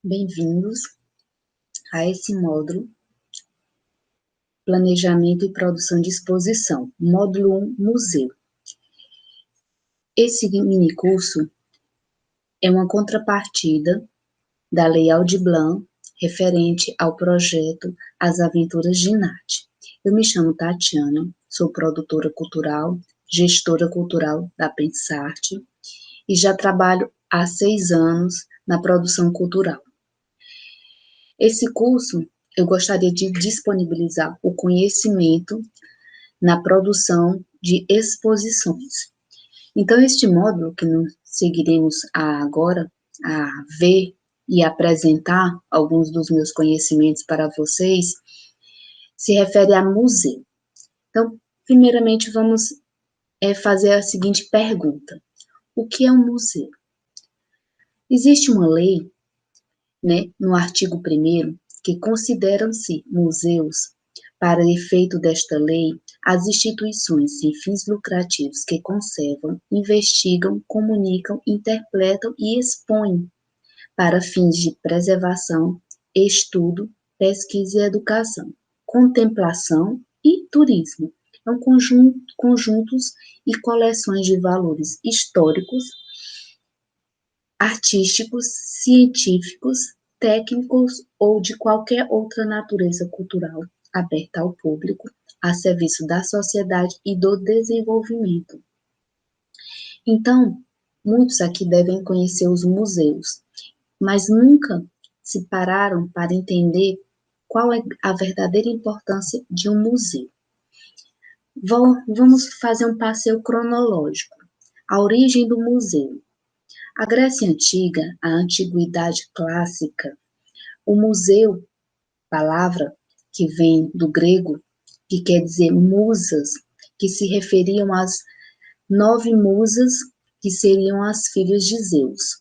Bem-vindos a esse módulo Planejamento e Produção de Exposição, módulo 1, Museu. Esse minicurso é uma contrapartida da Lei Aldir Blanc referente ao projeto As Aventuras de Nath. Eu me chamo Tatiana, sou produtora cultural, gestora cultural da Pensarte e já trabalho há 6 anos na produção cultural. Esse curso, eu gostaria de disponibilizar o conhecimento na produção de exposições. Então, este módulo que nós seguiremos agora a ver e apresentar alguns dos meus conhecimentos para vocês, se refere a museu. Então, primeiramente, vamos fazer a seguinte pergunta: o que é um museu? Existe uma lei, no artigo 1º, que consideram-se museus, para efeito desta lei, as instituições sem fins lucrativos que conservam, investigam, comunicam, interpretam e expõem para fins de preservação, estudo, pesquisa e educação, contemplação e turismo. São conjuntos e coleções de valores históricos, artísticos, científicos, técnicos ou de qualquer outra natureza cultural, aberta ao público, a serviço da sociedade e do desenvolvimento. Então, muitos aqui devem conhecer os museus, mas nunca se pararam para entender qual é a verdadeira importância de um museu. Vamos fazer um passeio cronológico. A origem do museu. A Grécia Antiga, a Antiguidade Clássica, o museu, palavra que vem do grego, que quer dizer musas, que se referiam às 9 musas, que seriam as filhas de Zeus,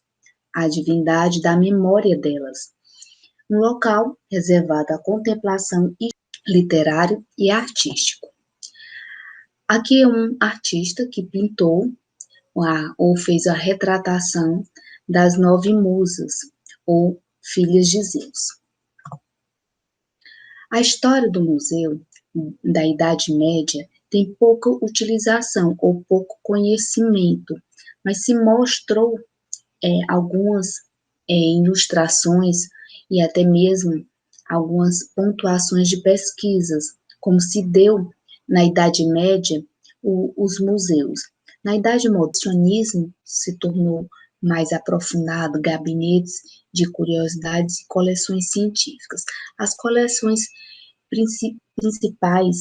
a divindade da memória delas. Um local reservado à contemplação literário e artístico. Aqui é um artista que pintou ou fez a retratação das 9 musas, ou filhas de Zeus. A história do museu da Idade Média tem pouca utilização ou pouco conhecimento, mas se mostrou algumas ilustrações e até mesmo algumas pontuações de pesquisas, como se deu na Idade Média os museus. Na Idade Moderna, se tornou mais aprofundado, gabinetes de curiosidades e coleções científicas. As coleções principais,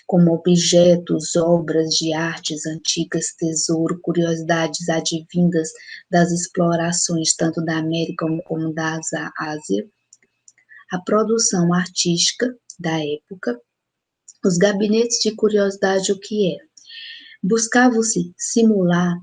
como objetos, obras de artes antigas, tesouro, curiosidades advindas das explorações tanto da América como da Ásia, a produção artística da época, os gabinetes de curiosidade, o que é? Buscava-se simular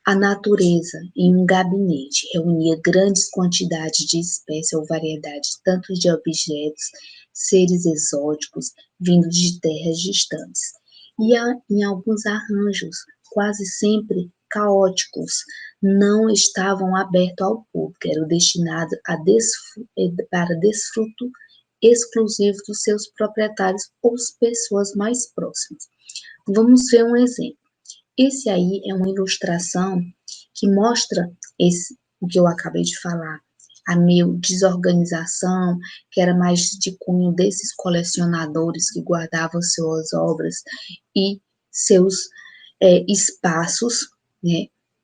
a natureza em um gabinete, reunia grandes quantidades de espécies ou variedades, tanto de objetos, seres exóticos, vindos de terras distantes. E em alguns arranjos, quase sempre caóticos, não estavam abertos ao público, eram destinados para desfruto exclusivo dos seus proprietários ou pessoas mais próximas. Vamos ver um exemplo. Esse aí é uma ilustração que mostra o que eu acabei de falar, a meio desorganização, que era mais de cunho desses colecionadores que guardavam suas obras e seus espaços,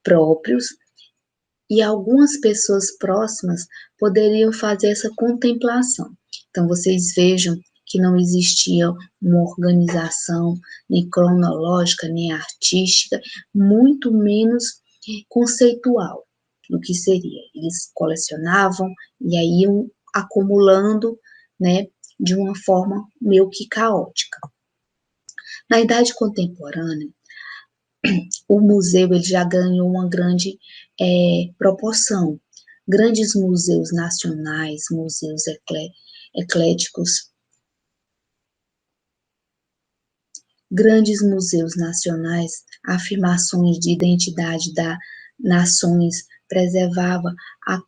próprios, e algumas pessoas próximas poderiam fazer essa contemplação. Então, vocês vejam que não existia uma organização nem cronológica, nem artística, muito menos conceitual do que seria. Eles colecionavam e aí iam acumulando, de uma forma meio que caótica. Na Idade Contemporânea, o museu ele já ganhou uma grande proporção. Grandes museus nacionais, museus ecléticos, grandes museus nacionais, afirmações de identidade das nações preservava a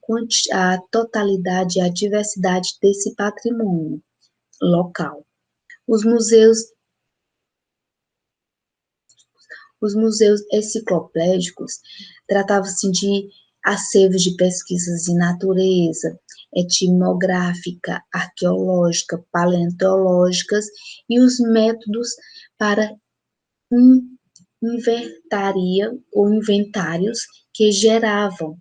totalidade e a diversidade desse patrimônio local. Os museus enciclopédicos tratavam-se de acervos de pesquisas de natureza, etnográfica, arqueológica, paleontológicas e os métodos para inventaria ou inventários que geravam.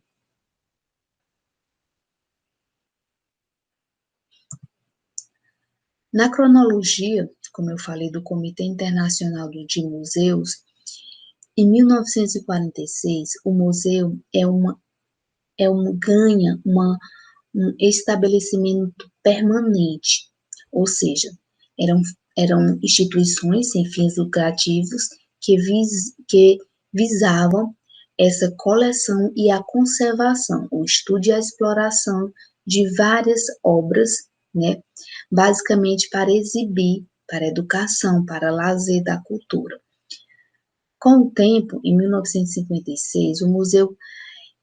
Na cronologia, como eu falei, do Comitê Internacional de Museus, em 1946, o museu ganha um estabelecimento permanente, ou seja, eram instituições sem fins lucrativos que visavam essa coleção e a conservação, o estudo e a exploração de várias obras, né, basicamente para exibir, para educação, para lazer da cultura. Com o tempo, em 1956, o museu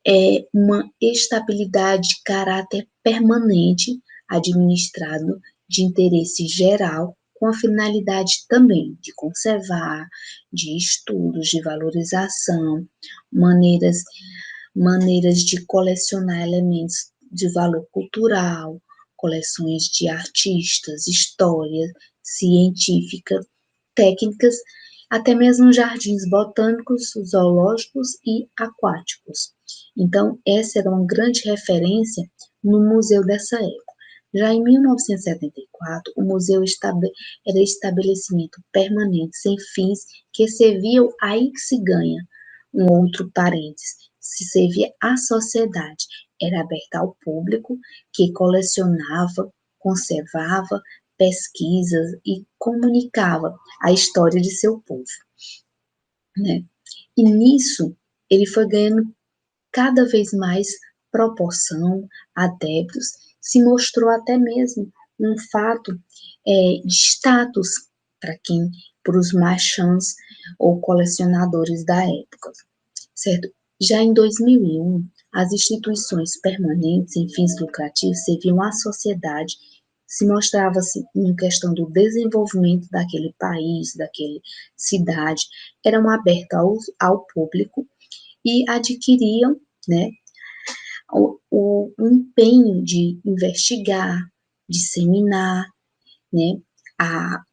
é uma estabilidade de caráter permanente, administrado de interesse geral, com a finalidade também de conservar, de estudos, de valorização, maneiras de colecionar elementos de valor cultural, coleções de artistas, história científica, técnicas, até mesmo jardins botânicos, zoológicos e aquáticos. Então, essa era uma grande referência no museu dessa época. Já em 1974, o museu era estabelecimento permanente, sem fins, que serviam, aí que se ganha, um outro parênteses, se servia à sociedade, era aberta ao público, que colecionava, conservava, pesquisas e comunicava a história de seu povo, né? E nisso ele foi ganhando cada vez mais proporção, adeptos, se mostrou até mesmo um fato de status para os marchands ou colecionadores da época, certo? Já em 2001, as instituições permanentes sem fins lucrativos serviam à sociedade, se mostrava-se em questão do desenvolvimento daquele país, daquela cidade, eram abertas ao público e adquiriam, né, o empenho de investigar, disseminar, né,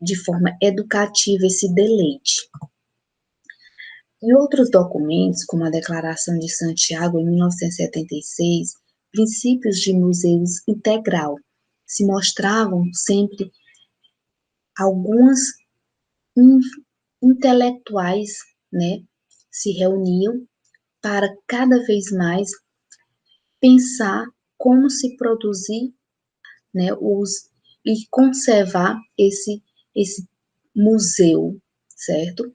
de forma educativa esse deleite. Em outros documentos, como a Declaração de Santiago, em 1976, princípios de museus integral, se mostravam sempre algumas intelectuais, né, se reuniam para cada vez mais pensar como se produzir, né, e conservar esse museu, certo?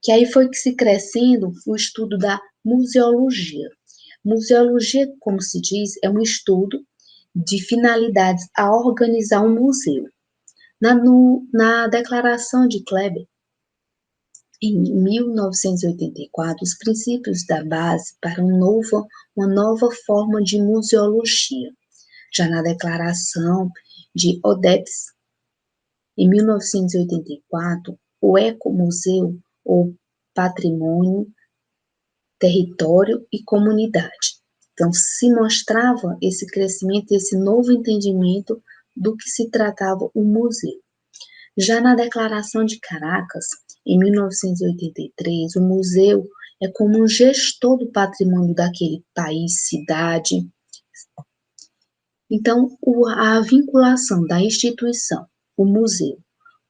Que aí foi que se crescendo o estudo da museologia. Museologia, como se diz, é um estudo de finalidades a organizar um museu. Na Declaração de Kleber, em 1984, os princípios da base para uma nova forma de museologia. Já na Declaração de Odeps, em 1984, o ecomuseu, ou patrimônio, território e comunidade. Então, se mostrava esse crescimento, esse novo entendimento do que se tratava o museu. Já na Declaração de Caracas, em 1983, o museu é como um gestor do patrimônio daquele país, cidade. Então, a vinculação da instituição, o museu,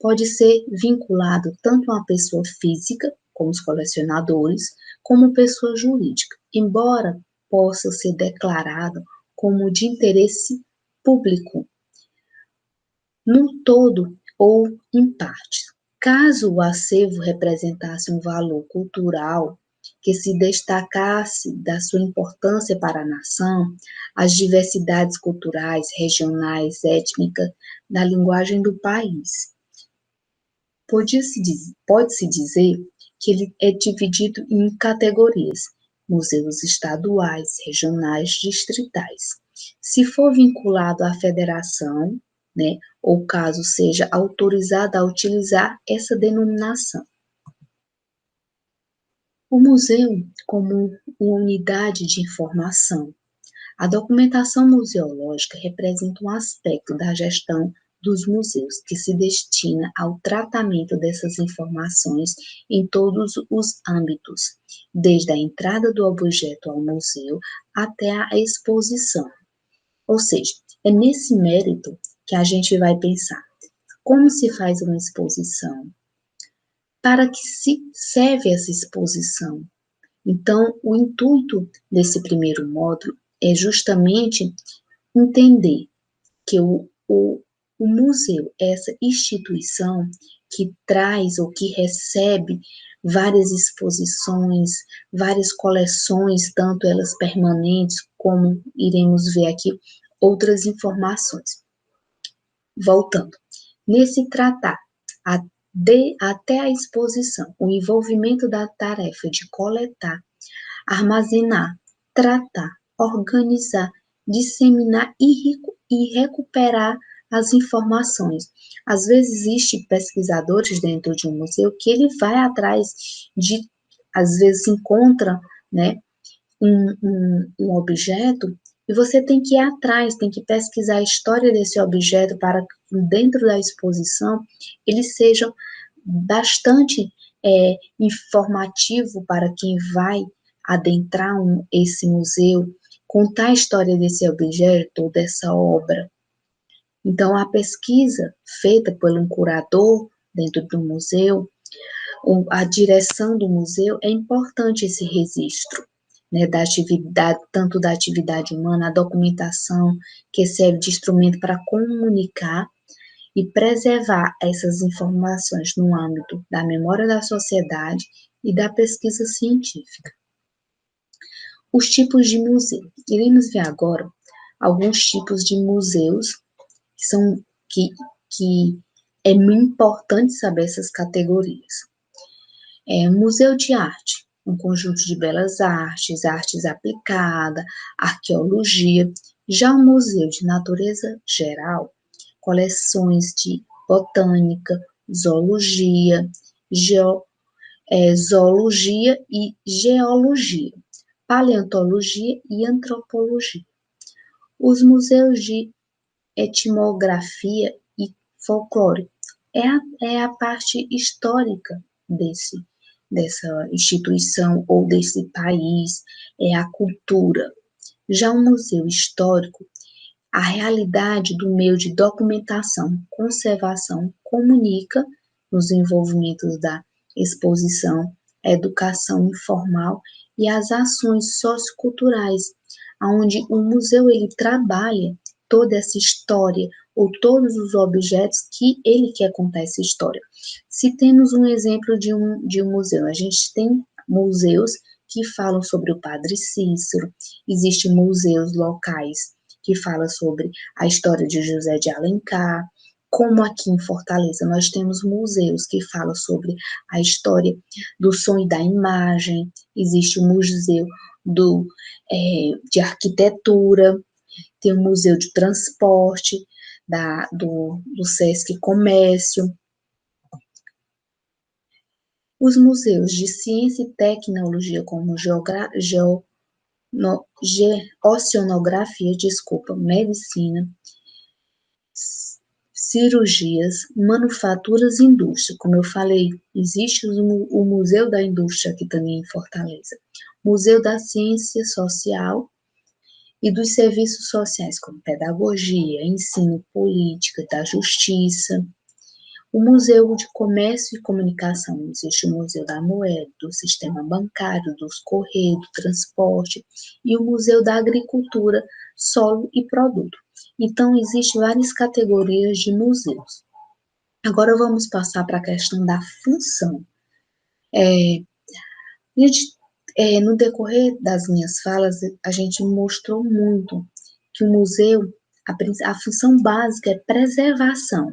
pode ser vinculado tanto a uma pessoa física, como os colecionadores, como pessoa jurídica, embora possa ser declarado como de interesse público, no todo ou em parte. Caso o acervo representasse um valor cultural que se destacasse da sua importância para a nação, as diversidades culturais, regionais, étnicas, da linguagem do país. Pode-se dizer que ele é dividido em categorias museus estaduais, regionais, distritais. Se for vinculado à federação, né, ou caso seja autorizado a utilizar essa denominação. O museu como uma unidade de informação. A documentação museológica representa um aspecto da gestão dos museus que se destina ao tratamento dessas informações em todos os âmbitos, desde a entrada do objeto ao museu até a exposição. Ou seja, é nesse mérito que a gente vai pensar como se faz uma exposição, para que se serve essa exposição. Então, o intuito desse primeiro módulo é justamente entender que o museu é essa instituição que traz ou que recebe várias exposições, várias coleções, tanto elas permanentes, como iremos ver aqui outras informações. Voltando, nesse tratar, até a exposição, o envolvimento da tarefa de coletar, armazenar, tratar, organizar, disseminar e recuperar as informações. Às vezes existem pesquisadores dentro de um museu que ele vai atrás de, às vezes encontra, né, um objeto e você tem que ir atrás, tem que pesquisar a história desse objeto para que dentro da exposição ele seja bastante informativo para quem vai adentrar esse museu, contar a história desse objeto ou dessa obra. Então, a pesquisa feita por um curador dentro do museu, a direção do museu, é importante esse registro, né, da atividade, tanto da atividade humana, a documentação, que serve de instrumento para comunicar e preservar essas informações no âmbito da memória da sociedade e da pesquisa científica. Os tipos de museu. Iremos ver agora alguns tipos de museus que é muito importante saber essas categorias. Museu de arte, um conjunto de belas artes, artes aplicada, arqueologia. Já o museu de natureza geral, coleções de botânica, zoologia, zoologia e geologia, paleontologia e antropologia. Os museus de etnografia e folclore é a parte histórica dessa instituição ou desse país, é a cultura. Já o museu histórico, a realidade do meio de documentação, conservação, comunica nos envolvimentos da exposição, a educação informal e as ações socioculturais, onde o museu ele trabalha toda essa história ou todos os objetos que ele quer contar essa história. Se temos um exemplo de um museu, a gente tem museus que falam sobre o Padre Cícero, existem museus locais que falam sobre a história de José de Alencar, como aqui em Fortaleza nós temos museus que falam sobre a história do som e da imagem, existe o museu de arquitetura, tem o museu de transporte, do Sesc Comércio. Os museus de ciência e tecnologia, como oceanografia, medicina, cirurgias, manufaturas e indústria. Como eu falei, existe o Museu da Indústria aqui também em Fortaleza. Museu da Ciência Social e dos Serviços Sociais, como pedagogia, ensino, política, da justiça. O Museu de Comércio e Comunicação, existe o Museu da Moeda, do Sistema Bancário, dos Correios, do Transporte, e o Museu da Agricultura, Solo e Produto. Então, existem várias categorias de museus. Agora vamos passar para a questão da função. No decorrer das minhas falas, a gente mostrou muito que o museu, a função básica é preservação,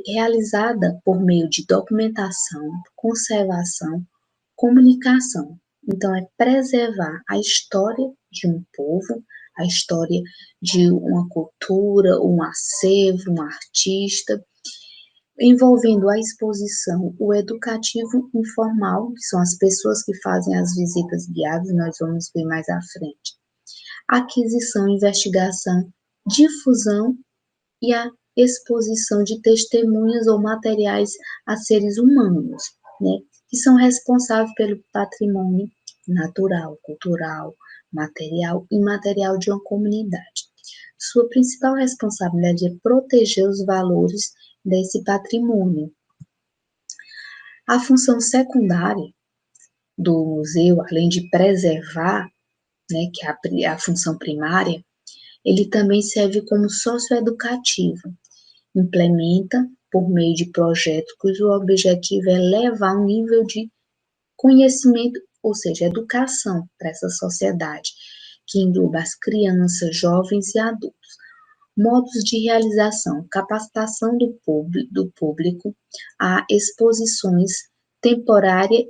realizada por meio de documentação, conservação, comunicação. Então, é preservar a história de um povo, a história de uma cultura, um acervo, um artista, envolvendo a exposição, o educativo informal, que são as pessoas que fazem as visitas guiadas, nós vamos ver mais à frente, aquisição, investigação, difusão e a exposição de testemunhas ou materiais a seres humanos, né, que são responsáveis pelo patrimônio natural, cultural, material e imaterial de uma comunidade. Sua principal responsabilidade é proteger os valores desse patrimônio. A função secundária do museu, além de preservar, né, que é a função primária, ele também serve como socioeducativo. Implementa por meio de projetos cujo objetivo é levar um nível de conhecimento, ou seja, educação para essa sociedade, que engloba as crianças, jovens e adultos. Modos de realização, capacitação do público a exposições temporárias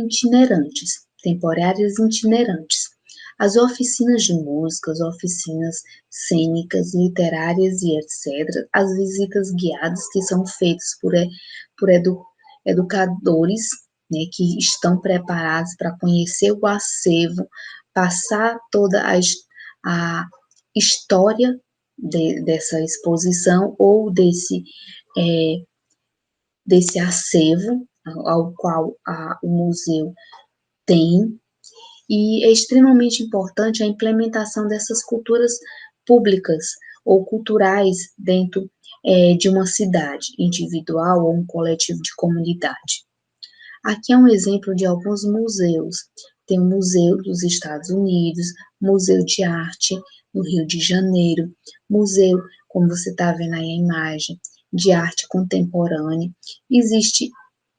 itinerantes. As oficinas de música, as oficinas cênicas, literárias e etc. As visitas guiadas, que são feitas por educadores, né, que estão preparados para conhecer o acervo, passar toda a história dessa exposição ou desse acervo ao qual o museu tem, e é extremamente importante a implementação dessas culturas públicas ou culturais dentro de uma cidade individual ou um coletivo de comunidade. Aqui é um exemplo de alguns museus. Tem o Museu dos Estados Unidos, Museu de Arte no Rio de Janeiro, museu, como você está vendo aí a imagem, de arte contemporânea. Existe,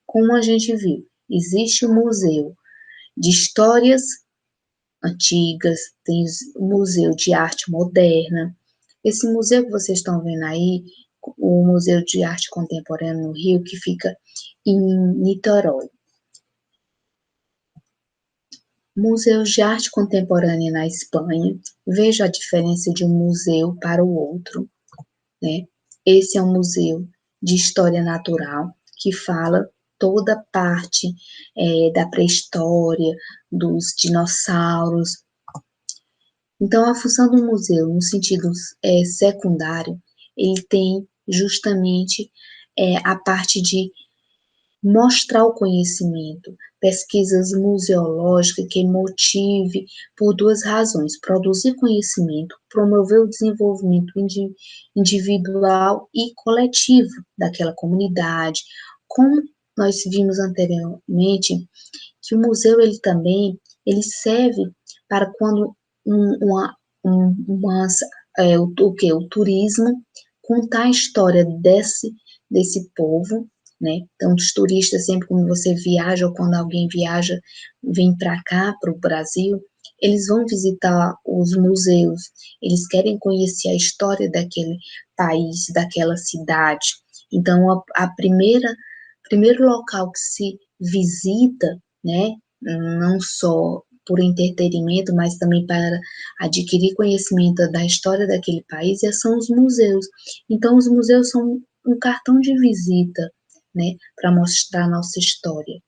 como a gente viu, existe o Museu de Histórias Antigas, tem o Museu de Arte Moderna. Esse museu que vocês estão vendo aí, o Museu de Arte Contemporânea no Rio, que fica em Niterói. Museus de arte contemporânea na Espanha, veja a diferença de um museu para o outro, né? Esse é um museu de história natural, que fala toda a parte da pré-história, dos dinossauros. Então, a função do museu, no sentido secundário, ele tem justamente a parte de mostrar o conhecimento, pesquisas museológicas que motive por duas razões: produzir conhecimento, promover o desenvolvimento individual e coletivo daquela comunidade. Como nós vimos anteriormente, que o museu ele serve para quando o turismo contar a história desse povo, né? Então, os turistas, sempre quando você viaja ou quando alguém viaja, vem para cá, para o Brasil, eles vão visitar os museus, eles querem conhecer a história daquele país, daquela cidade. Então, primeiro local que se visita, né, não só por entretenimento, mas também para adquirir conhecimento da história daquele país, são os museus. Então, os museus são um cartão de visita, né, para mostrar a nossa história,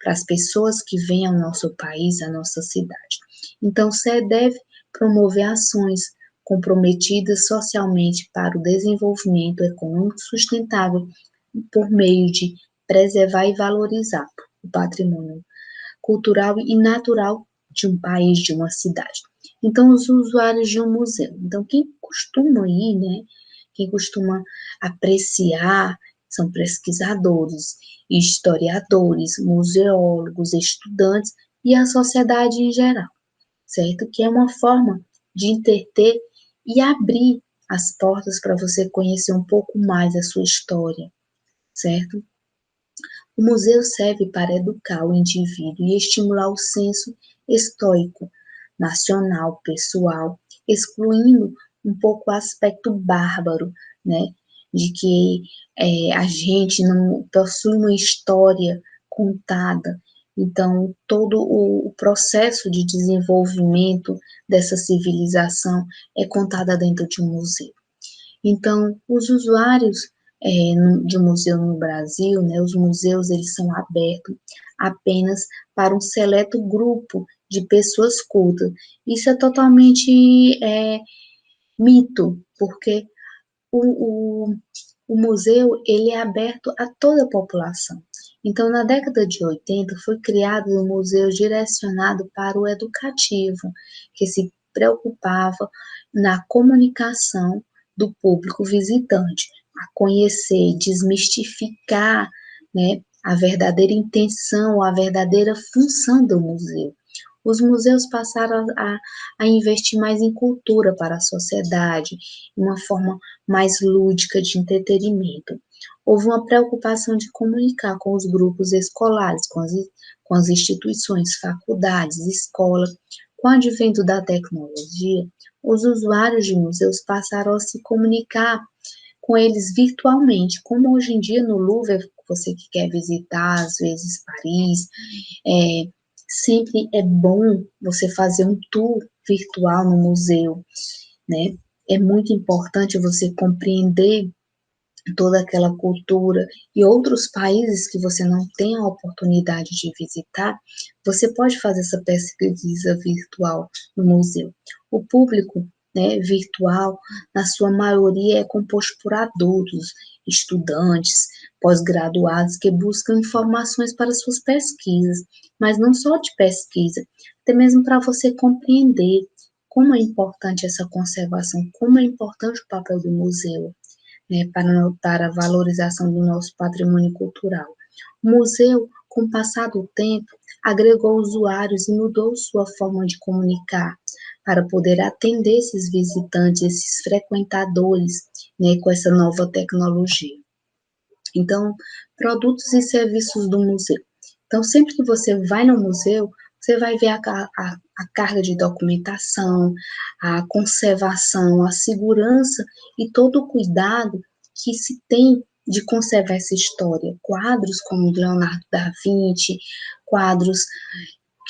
para as pessoas que vêm ao nosso país, à nossa cidade. Então, você deve promover ações comprometidas socialmente para o desenvolvimento econômico sustentável por meio de preservar e valorizar o patrimônio cultural e natural de um país, de uma cidade. Então, os usuários de um museu. Então, quem costuma ir, né, quem costuma apreciar são pesquisadores, historiadores, museólogos, estudantes e a sociedade em geral, certo? Que é uma forma de entreter e abrir as portas para você conhecer um pouco mais a sua história, certo? O museu serve para educar o indivíduo e estimular o senso estoico, nacional, pessoal, excluindo um pouco o aspecto bárbaro, né, de que a gente não possui uma história contada. Então, todo o processo de desenvolvimento dessa civilização é contada dentro de um museu. Então, os usuários de museu no Brasil, né, os museus eles são abertos apenas para um seleto grupo de pessoas cultas. Isso é totalmente mito, porque o, o, o museu ele é aberto a toda a população. Então, na década de 80, foi criado um museu direcionado para o educativo, que se preocupava na comunicação do público visitante, a conhecer, desmistificar, né, a verdadeira intenção, a verdadeira função do museu. Os museus passaram a investir mais em cultura para a sociedade, uma forma mais lúdica de entretenimento. Houve uma preocupação de comunicar com os grupos escolares, com as instituições, faculdades, escolas. Com o advento da tecnologia, os usuários de museus passaram a se comunicar com eles virtualmente, como hoje em dia no Louvre, você que quer visitar, às vezes Paris, sempre é bom você fazer um tour virtual no museu, né? É muito importante você compreender toda aquela cultura e outros países que você não tem a oportunidade de visitar, você pode fazer essa pesquisa virtual no museu. O público, né, virtual, na sua maioria, é composto por adultos, estudantes, pós-graduados que buscam informações para suas pesquisas, mas não só de pesquisa, até mesmo para você compreender como é importante essa conservação, como é importante o papel do museu, né, para notar a valorização do nosso patrimônio cultural. O museu, com o passar do tempo, agregou usuários e mudou sua forma de comunicar para poder atender esses visitantes, esses frequentadores, né, com essa nova tecnologia. Então, produtos e serviços do museu. Então, sempre que você vai no museu, você vai ver a carga de documentação, a conservação, a segurança e todo o cuidado que se tem de conservar essa história. Quadros como Leonardo da Vinci, quadros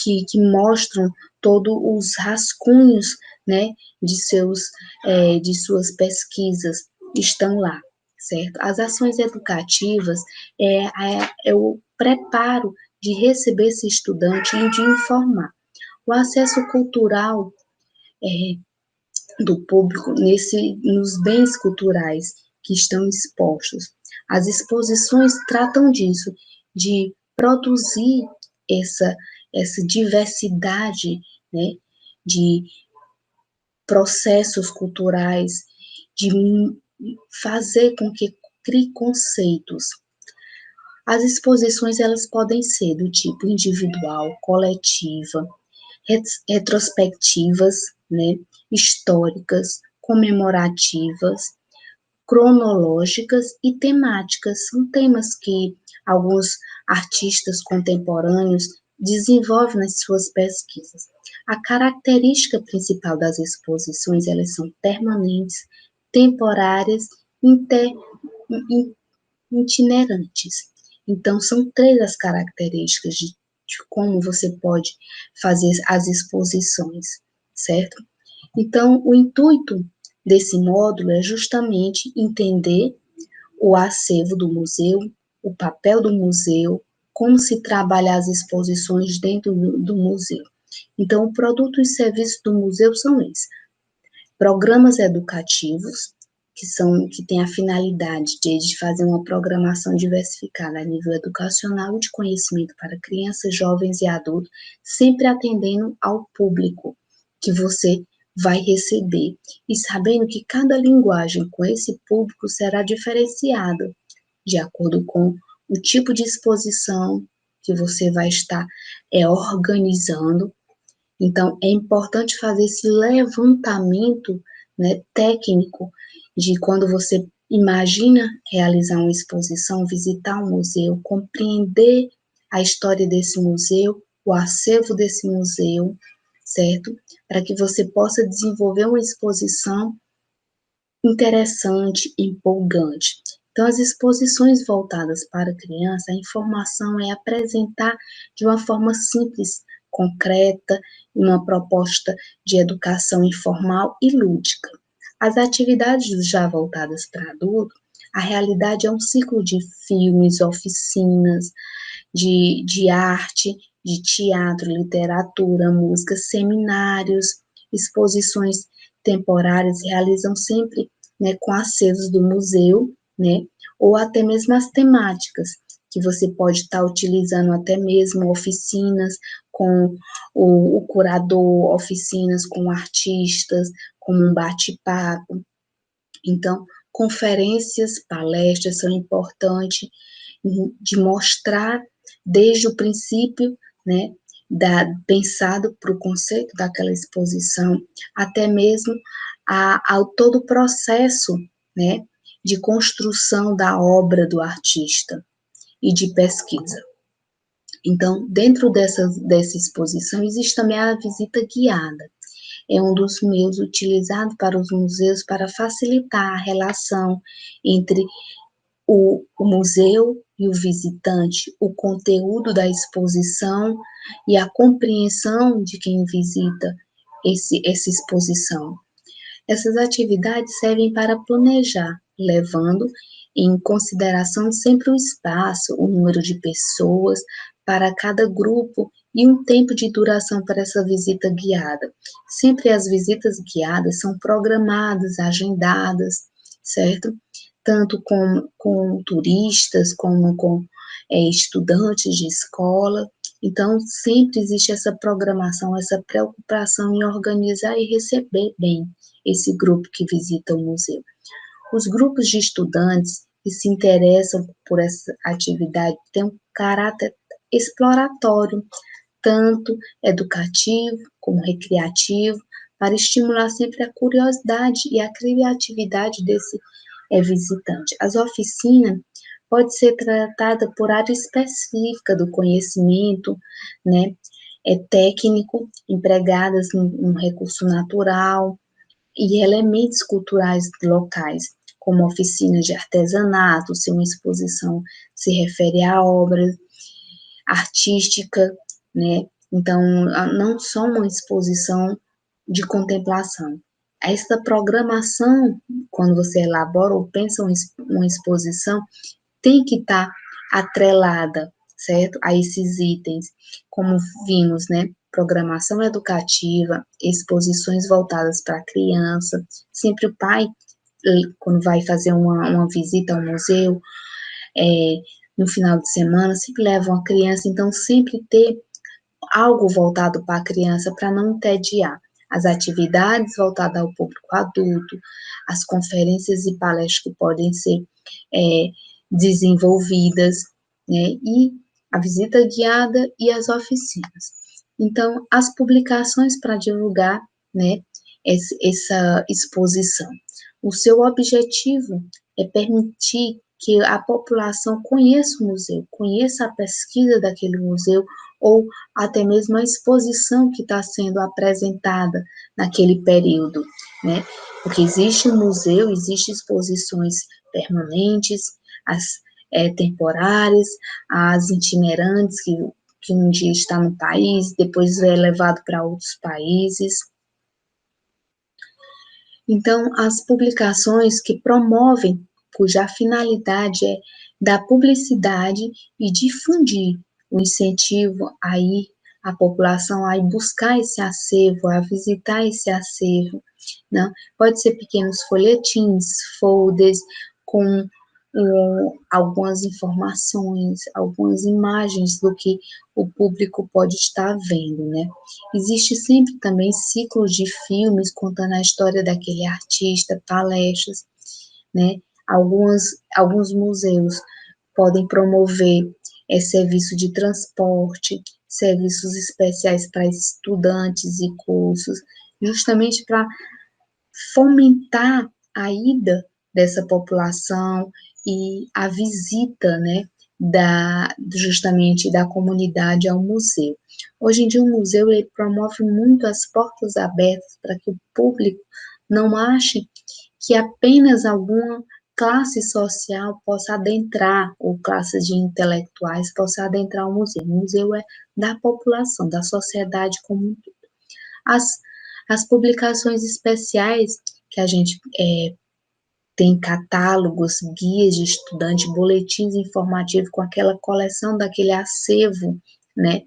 que mostram todos os rascunhos, né, de suas pesquisas estão lá, certo? As ações educativas é o preparo de receber esse estudante e de informar. O acesso cultural do público nos bens culturais que estão expostos. As exposições tratam disso, de produzir essa diversidade, né, de processos culturais, de fazer com que crie conceitos. As exposições elas podem ser do tipo individual, coletiva, retrospectivas, né, históricas, comemorativas, cronológicas e temáticas. São temas que alguns artistas contemporâneos desenvolvem nas suas pesquisas. A característica principal das exposições, elas são permanentes, temporárias, itinerantes. Então, são três as características de como você pode fazer as exposições, certo? Então, o intuito desse módulo é justamente entender o acervo do museu, o papel do museu, como se trabalha as exposições dentro do museu. Então, o produto e serviços do museu são esses: programas educativos, que têm a finalidade de fazer uma programação diversificada a nível educacional e de conhecimento para crianças, jovens e adultos, sempre atendendo ao público que você vai receber e sabendo que cada linguagem com esse público será diferenciada de acordo com o tipo de exposição que você vai estar organizando. Então, é importante fazer esse levantamento, né, técnico de quando você imagina realizar uma exposição, visitar um museu, compreender a história desse museu, o acervo desse museu, certo? Para que você possa desenvolver uma exposição interessante, empolgante. Então, as exposições voltadas para a criança, a informação é apresentar de uma forma simples, concreta, uma proposta de educação informal e lúdica. As atividades já voltadas para adulto, a realidade é um ciclo de filmes, oficinas, de arte, de teatro, literatura, música, seminários, exposições temporárias realizam sempre, né, com acervos do museu, né, ou até mesmo as temáticas, que você pode estar utilizando até mesmo oficinas com o curador, oficinas com artistas, como um bate-papo. Então, conferências, palestras são importantes de mostrar desde o princípio, né, pensado para o conceito daquela exposição, até mesmo ao todo o processo, né, de construção da obra do artista e de pesquisa. Então, dentro dessa exposição, existe também a visita guiada. É um dos meios utilizados para os museus para facilitar a relação entre o museu e o visitante, o conteúdo da exposição e a compreensão de quem visita essa exposição. Essas atividades servem para planejar, levando em consideração sempre o espaço, o número de pessoas para cada grupo e um tempo de duração para essa visita guiada. Sempre as visitas guiadas são programadas, agendadas, certo? Tanto com turistas, como com estudantes de escola. Então, sempre existe essa programação, essa preocupação em organizar e receber bem esse grupo que visita o museu. Os grupos de estudantes que se interessam por essa atividade têm um caráter exploratório, tanto educativo como recreativo, para estimular sempre a curiosidade e a criatividade desse visitante. As oficinas pode ser tratada por área específica do conhecimento, né, técnico, empregadas num recurso natural, e elementos culturais locais, como oficinas de artesanato, se uma exposição se refere a obras artística, né? Então, não só uma exposição de contemplação. Essa programação, quando você elabora ou pensa uma exposição, tem que estar atrelada, certo? A esses itens, como vimos, né? Programação educativa, exposições voltadas para a criança. Sempre o pai, quando vai fazer uma visita ao museu, no final de semana, sempre leva uma criança, então sempre ter algo voltado para a criança para não entediar. As atividades voltadas ao público adulto, as conferências e palestras que podem ser desenvolvidas, né, e a visita guiada e as oficinas. Então, as publicações para divulgar, né, essa exposição. O seu objetivo é permitir que a população conheça o museu, conheça a pesquisa daquele museu, ou até mesmo a exposição que está sendo apresentada naquele período, né? Porque existe um museu, existem exposições permanentes, as temporárias, as itinerantes, que um dia está no país, depois é levado para outros países. Então, as publicações que promovem, cuja finalidade é da publicidade e difundir o incentivo a ir, a população a ir buscar esse acervo, a visitar esse acervo, né? Pode ser pequenos folhetins, folders, com algumas informações, algumas imagens do que o público pode estar vendo, né? Existe sempre também ciclos de filmes contando a história daquele artista, palestras, né? Alguns museus podem promover serviço de transporte, serviços especiais para estudantes e cursos, justamente para fomentar a ida dessa população e a visita, né, justamente da comunidade ao museu. Hoje em dia o museu ele promove muito as portas abertas para que o público não ache que apenas alguma classe social possa adentrar, ou classes de intelectuais possa adentrar o museu. O museu é da população, da sociedade como um todo. As publicações especiais que a gente tem catálogos, guias de estudante, boletins informativos com aquela coleção daquele acervo, né?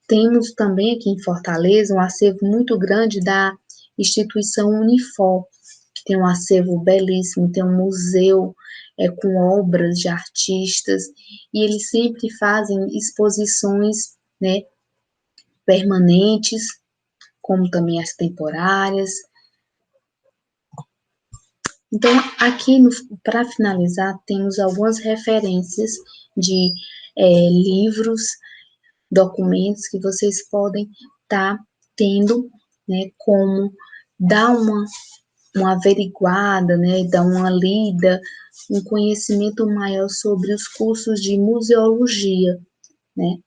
Temos também aqui em Fortaleza um acervo muito grande da instituição Unifor, que tem um acervo belíssimo, tem um museu com obras de artistas, e eles sempre fazem exposições, né, permanentes, como também as temporárias. Então, aqui, para finalizar, temos algumas referências de livros, documentos que vocês podem estar tendo, né, como dar uma averiguada, né, dar uma lida, um conhecimento maior sobre os cursos de museologia, né.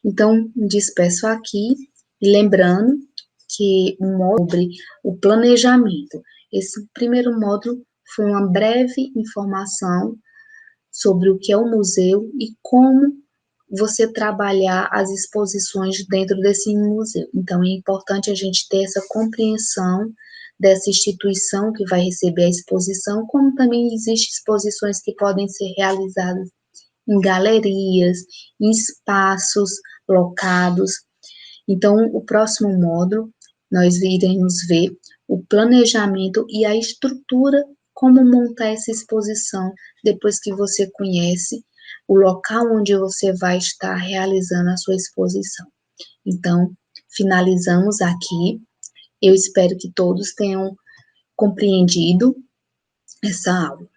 Então, despeço aqui, lembrando que o módulo sobre o planejamento. Esse primeiro módulo foi uma breve informação sobre o que é o museu e como você trabalhar as exposições dentro desse museu. Então, é importante a gente ter essa compreensão dessa instituição que vai receber a exposição, como também existem exposições que podem ser realizadas em galerias, em espaços locados. Então, o próximo módulo, nós iremos ver o planejamento e a estrutura, como montar essa exposição, depois que você conhece o local onde você vai estar realizando a sua exposição. Então, finalizamos aqui. Eu espero que todos tenham compreendido essa aula.